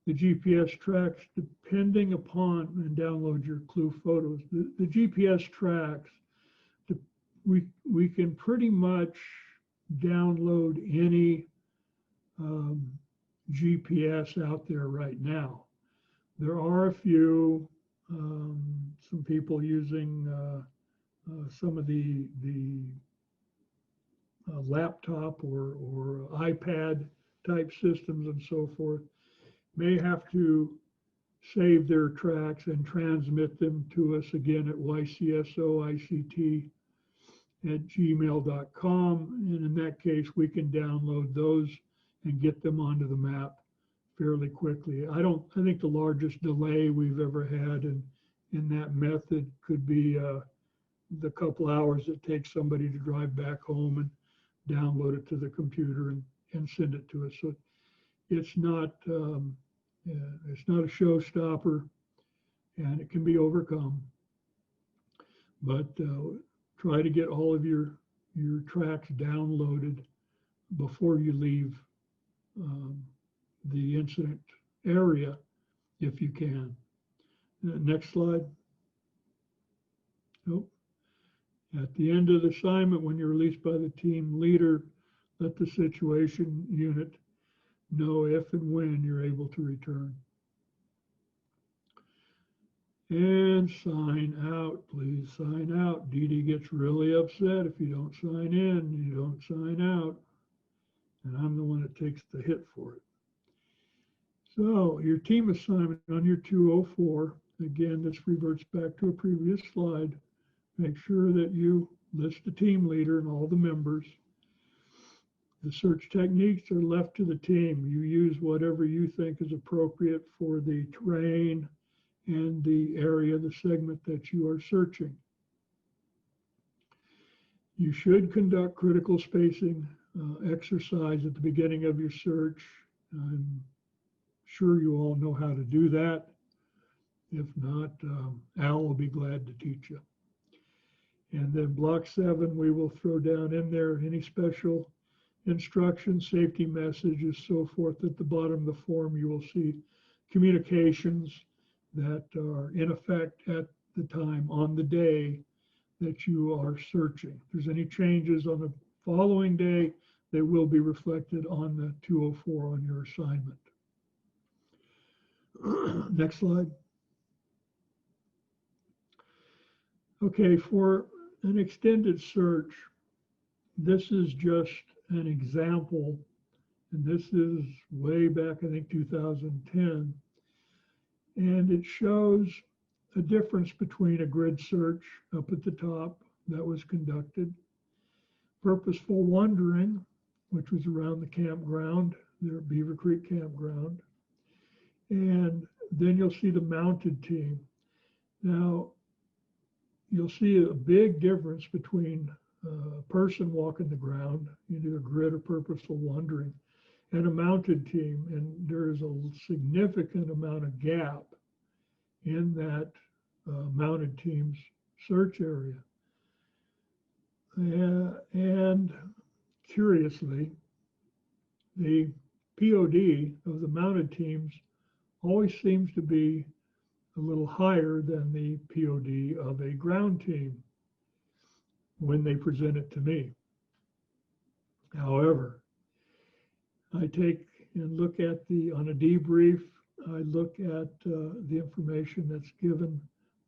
the GPS tracks, depending upon, and download your clue photos. The GPS tracks, we can pretty much download any GPS out there right now. There are a few, some people using some of the laptop or iPad type systems and so forth, may have to save their tracks and transmit them to us again at YCSOICT@gmail.com. And in that case, we can download those and get them onto the map fairly quickly. I think the largest delay we've ever had in that method could be the couple hours it takes somebody to drive back home and download it to the computer and send it to us. So it's not a showstopper, and it can be overcome. But try to get all of your tracks downloaded before you leave the incident area, if you can. Next slide. Nope. At the end of the assignment, when you're released by the team leader, let the situation unit know if and when you're able to return. And sign out, please sign out. Dee Dee gets really upset if you don't sign in, you don't sign out. And I'm the one that takes the hit for it. So your team assignment on your 204, again, this reverts back to a previous slide. Make sure that you list the team leader and all the members. The search techniques are left to the team. You use whatever you think is appropriate for the terrain and the area, the segment that you are searching. You should conduct critical spacing exercise at the beginning of your search. I'm sure you all know how to do that. If not, Al will be glad to teach you. And then block 7, we will throw down in there any special instructions, safety messages, so forth. At the bottom of the form, you will see communications that are in effect at the time on the day that you are searching. If there's any changes on the following day, they will be reflected on the 204 on your assignment. Next slide. Okay, for an extended search, this is just an example, and this is way back, I think, 2010, and it shows a difference between a grid search up at the top that was conducted, purposeful wandering, which was around the campground, there at Beaver Creek Campground, and then you'll see the mounted team. Now, you'll see a big difference between a person walking the ground, either grid or purposeful wandering, and a mounted team. And there is a significant amount of gap in that mounted team's search area. And curiously, the POD of the mounted teams always seems to be a little higher than the POD of a ground team when they present it to me. However, I take and look at on a debrief, I look at the information that's given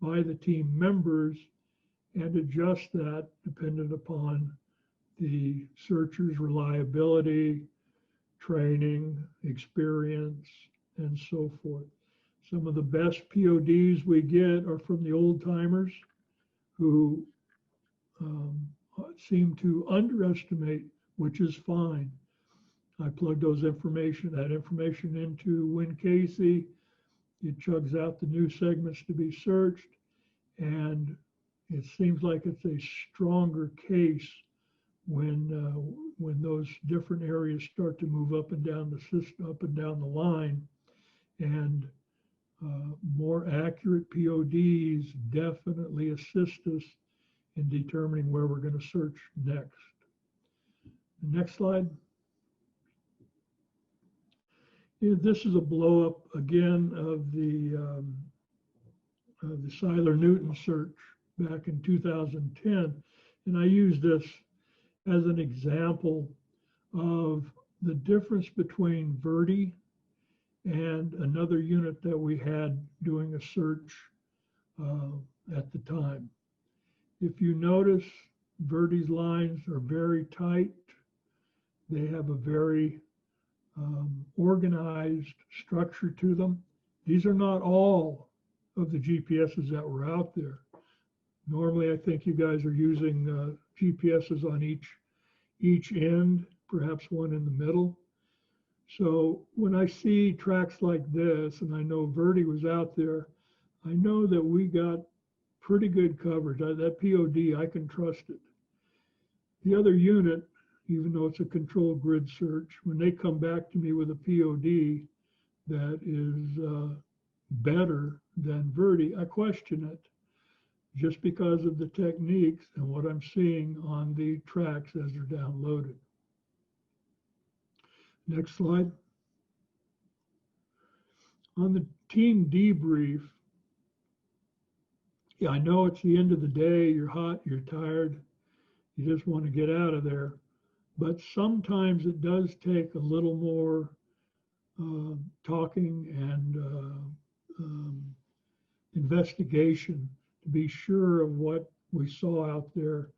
by the team members and adjust that dependent upon the searcher's reliability, training, experience, and so forth. Some of the best PODs we get are from the old timers who seem to underestimate, which is fine. I plug that information into Wincasey. It chugs out the new segments to be searched, and it seems like it's a stronger case when those different areas start to move up and down the system, up and down the line, and more accurate PODs definitely assist us in determining where we're going to search next. Next slide. This is a blow up again of the Seiler-Newton search back in 2010, and I use this as an example of the difference between VERDE and another unit that we had doing a search at the time. If you notice, VERDE's lines are very tight. They have a very organized structure to them. These are not all of the GPSs that were out there. Normally, I think you guys are using GPSs on each end, perhaps one in the middle. So when I see tracks like this, and I know VERDE was out there, I know that we got pretty good coverage. That POD, I can trust it. The other unit, even though it's a controlled grid search, when they come back to me with a POD that is better than VERDE, I question it just because of the techniques and what I'm seeing on the tracks as they're downloaded. Next slide. On the team debrief, yeah, I know it's the end of the day, you're hot, you're tired, you just want to get out of there. But sometimes it does take a little more talking and investigation to be sure of what we saw out there,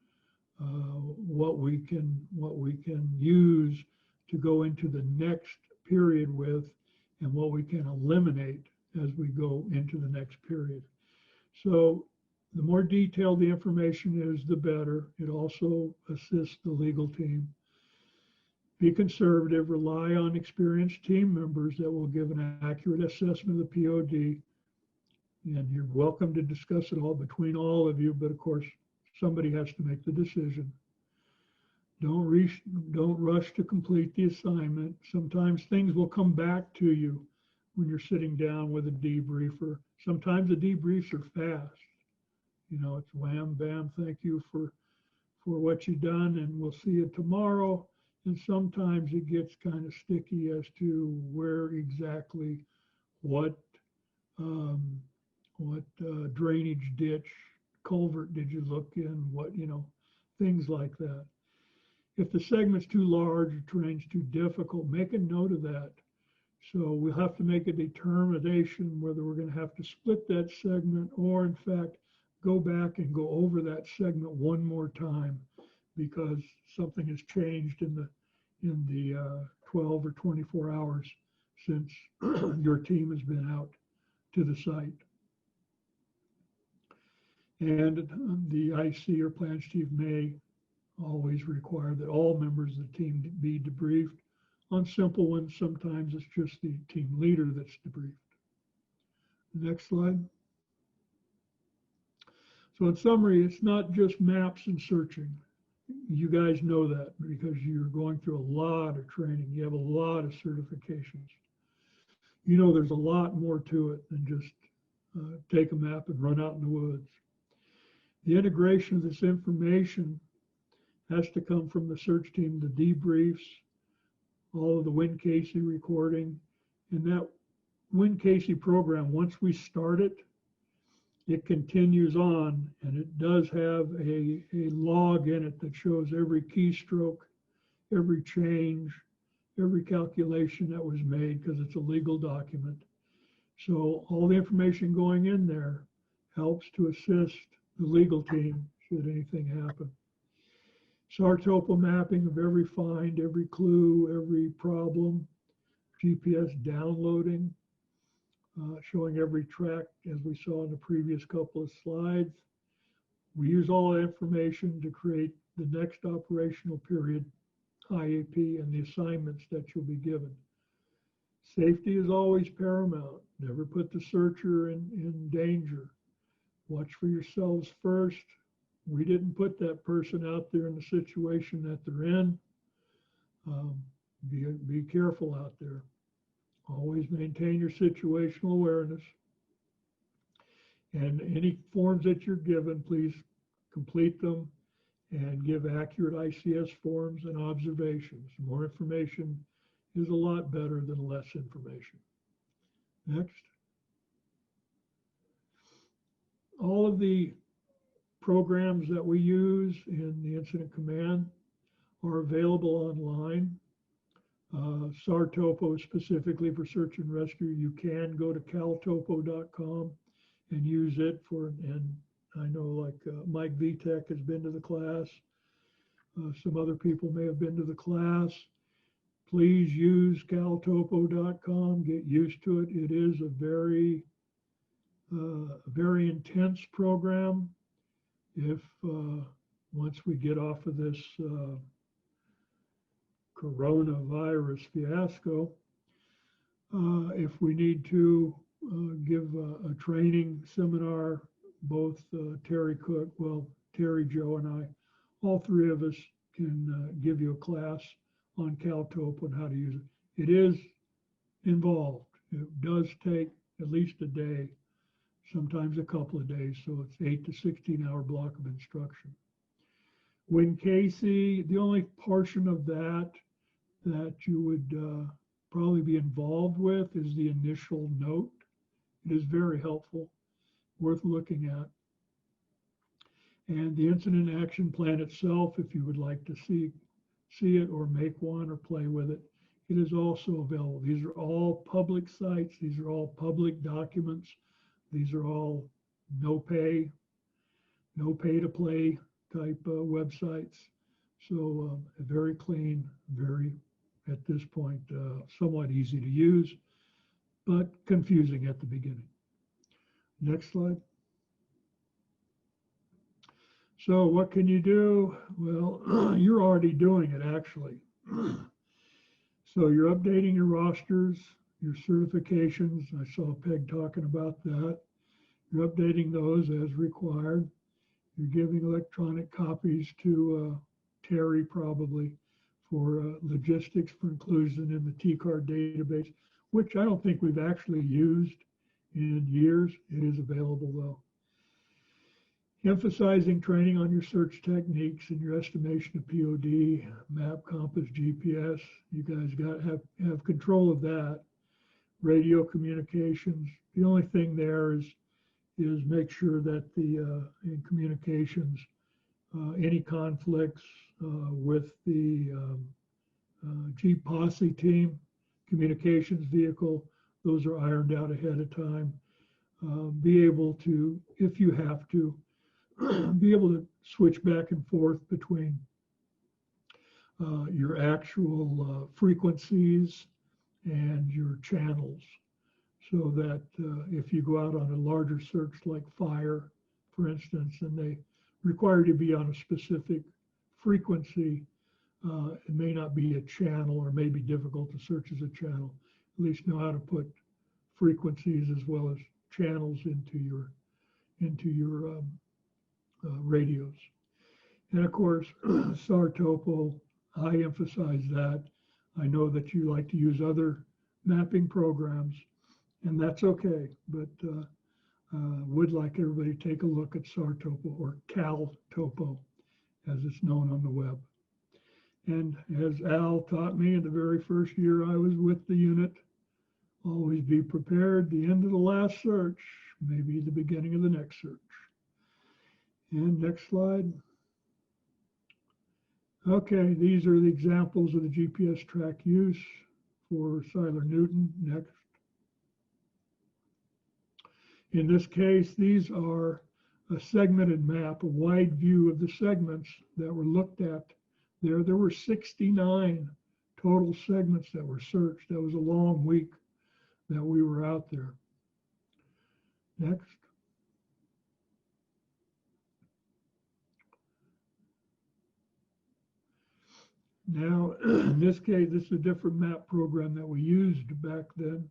what we can use to go into the next period with, and what we can eliminate as we go into the next period. So the more detailed the information is, the better. It also assists the legal team. Be conservative, rely on experienced team members that will give an accurate assessment of the POD. And you're welcome to discuss it all between all of you, but of course, somebody has to make the decision. Don't rush to complete the assignment. Sometimes things will come back to you when you're sitting down with a debriefer. Sometimes the debriefs are fast. You know, it's wham, bam, thank you for what you've done, and we'll see you tomorrow. And sometimes it gets kind of sticky as to where exactly what drainage ditch, culvert did you look in, what, you know, things like that. If the segment's too large or terrain's too difficult, make a note of that. So we'll have to make a determination whether we're going to have to split that segment or, in fact, go back and go over that segment one more time because something has changed in the 12 or 24 hours since your team has been out to the site. And the IC or plant chief may always require that all members of the team be debriefed. On simple ones, sometimes it's just the team leader that's debriefed. Next slide. So in summary, it's not just maps and searching. You guys know that because you're going through a lot of training. You have a lot of certifications. You know there's a lot more to it than just take a map and run out in the woods. The integration of this information has to come from the search team, the debriefs, all of the Wincasey recording, and that Wincasey program, once we start it, it continues on, and it does have a log in it that shows every keystroke, every change, every calculation that was made because it's a legal document. So all the information going in there helps to assist the legal team should anything happen. SAR topo mapping of every find, every clue, every problem, GPS downloading, showing every track as we saw in the previous couple of slides. We use all that information to create the next operational period, IAP, and the assignments that you'll be given. Safety is always paramount. Never put the searcher in danger. Watch for yourselves first. We didn't put that person out there in the situation that they're in. Be careful out there. Always maintain your situational awareness. And any forms that you're given, please complete them and give accurate ICS forms and observations. More information is a lot better than less information. Next. All of the programs that we use in the Incident Command are available online. SAR topo specifically for search and rescue. You can go to caltopo.com and use it for, and I know like Mike Vitek has been to the class. Some other people may have been to the class. Please use caltopo.com, get used to it. It is a very intense program. If once we get off of this coronavirus fiasco, if we need to give a training seminar, both Terry Cook, well, Terry, Joe, and I, all three of us can give you a class on CalTOP and how to use it. It is involved. It does take at least a day, sometimes a couple of days, so it's 8 to 16-hour block of instruction. Wincasey, the only portion of that you would probably be involved with is the initial note. It is very helpful, worth looking at. And the incident action plan itself, if you would like to see it or make one or play with it, it is also available. These are all public sites. These are all public documents. These are all no pay to play type websites. So very clean, very, at this point, somewhat easy to use, but confusing at the beginning. Next slide. So what can you do? Well, you're already doing it actually. So you're updating your rosters, your certifications. I saw Peg talking about that. You're updating those as required. You're giving electronic copies to Terry probably for logistics for inclusion in the T-card database, which I don't think we've actually used in years. It is available though. Emphasizing training on your search techniques and your estimation of POD, map, compass, GPS. You guys got to have control of that. Radio communications. The only thing there is make sure that in communications, any conflicts with the Jeep Posse team, communications vehicle, those are ironed out ahead of time. Be able to, if you have to, be able to switch back and forth between your actual frequencies and your channels, so that if you go out on a larger search like fire, for instance, and they require you to be on a specific frequency, it may not be a channel, or may be difficult to search as a channel. At least know how to put frequencies as well as channels into your radios. And of course, SAR topo, I emphasize that. I know that you like to use other mapping programs, and that's okay, but would like everybody to take a look at SAR topo, or Cal topo, as it's known on the web. And as Al taught me in the very first year I was with the unit, always be prepared. The end of the last search may be the beginning of the next search. And next slide. Okay, these are the examples of the GPS track use for Seiler Newton. Next. In this case, these are a segmented map, a wide view of the segments that were looked at there. There were 69 total segments that were searched. That was a long week that we were out there. Next. Now, in this case, this is a different map program that we used back then.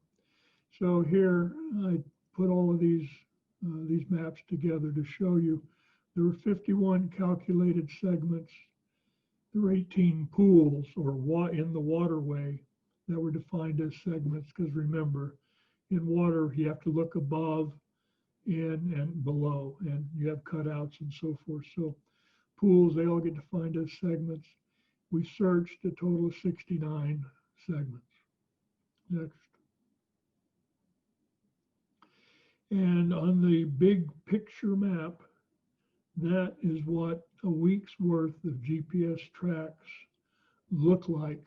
So here, I put all of these maps together to show you. There were 51 calculated segments. There were 18 pools, or in the waterway, that were defined as segments, because remember, in water, you have to look above, in, and below, and you have cutouts and so forth. So pools, they all get defined as segments. We searched a total of 69 segments. Next. And on the big picture map, that is what a week's worth of GPS tracks look like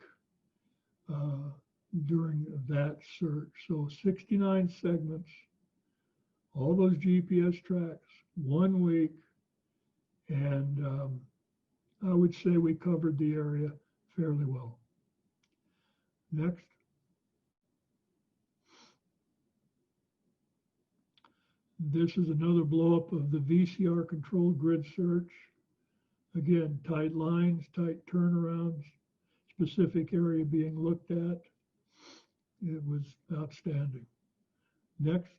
during that search. So 69 segments, all those GPS tracks, 1 week, and I would say we covered the area fairly well. Next. This is another blow-up of the VCR controlled grid search. Again, tight lines, tight turnarounds, specific area being looked at. It was outstanding. Next.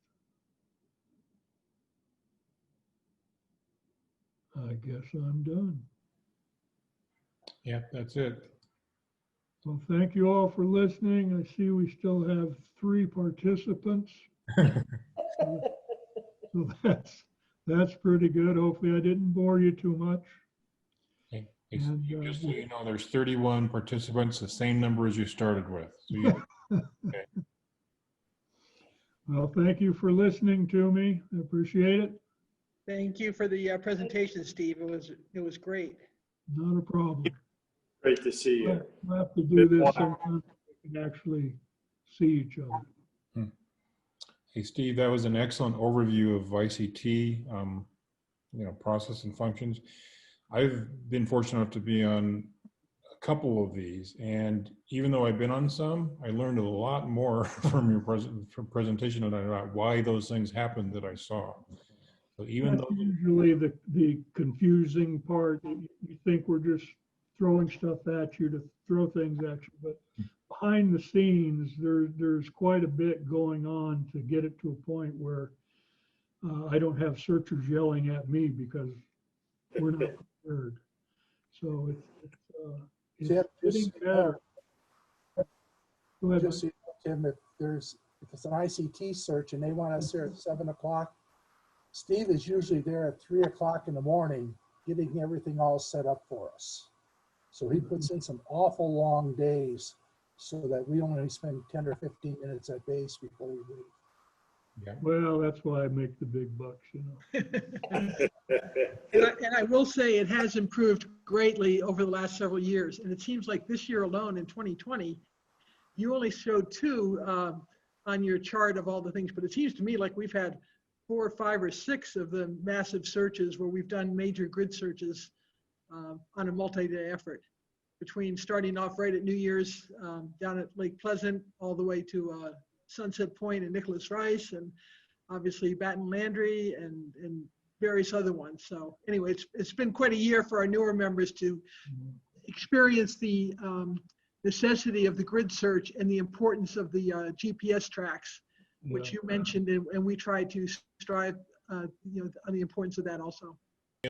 I guess I'm done. Yeah, that's it. Well, thank you all for listening. I see we still have 3 participants. So that's pretty good. Hopefully I didn't bore you too much. Okay. And, just so you know, there's 31 participants, the same number as you started with. So you, okay. Well, thank you for listening to me. I appreciate it. Thank you for the presentation, Steve. It was great. Not a problem. Great to see you. We'll have to do this sometime we can actually see each other. Hey, Steve, that was an excellent overview of ICT, process and functions. I've been fortunate enough to be on a couple of these, and even though I've been on some, I learned a lot more from your presentation about why those things happened that I saw. So even That's usually the confusing part. You think we're just throwing stuff at you to throw things at you, but behind the scenes, there's quite a bit going on to get it to a point where I don't have searchers yelling at me because we're not prepared. So it's getting better. Go ahead. Just so you know, Tim, if it's an ICT search and they want us there at 7 o'clock, Steve is usually there at 3 o'clock in the morning, getting everything all set up for us. So he puts in some awful long days so that we only spend 10 or 15 minutes at base before we leave. Yeah. Well, that's why I make the big bucks, you know. And I will say it has improved greatly over the last several years. And it seems like this year alone in 2020, you only showed 2 on your chart of all the things, but it seems to me like we've had 4 or 5 or 6 of the massive searches where we've done major grid searches on a multi-day effort, between starting off right at New Year's down at Lake Pleasant all the way to Sunset Point and Nicholas Rice, and obviously Baton Landry and various other ones. So anyway, it's been quite a year for our newer members to experience the necessity of the grid search and the importance of the GPS tracks, which you mentioned, and we try to strive on the importance of that also.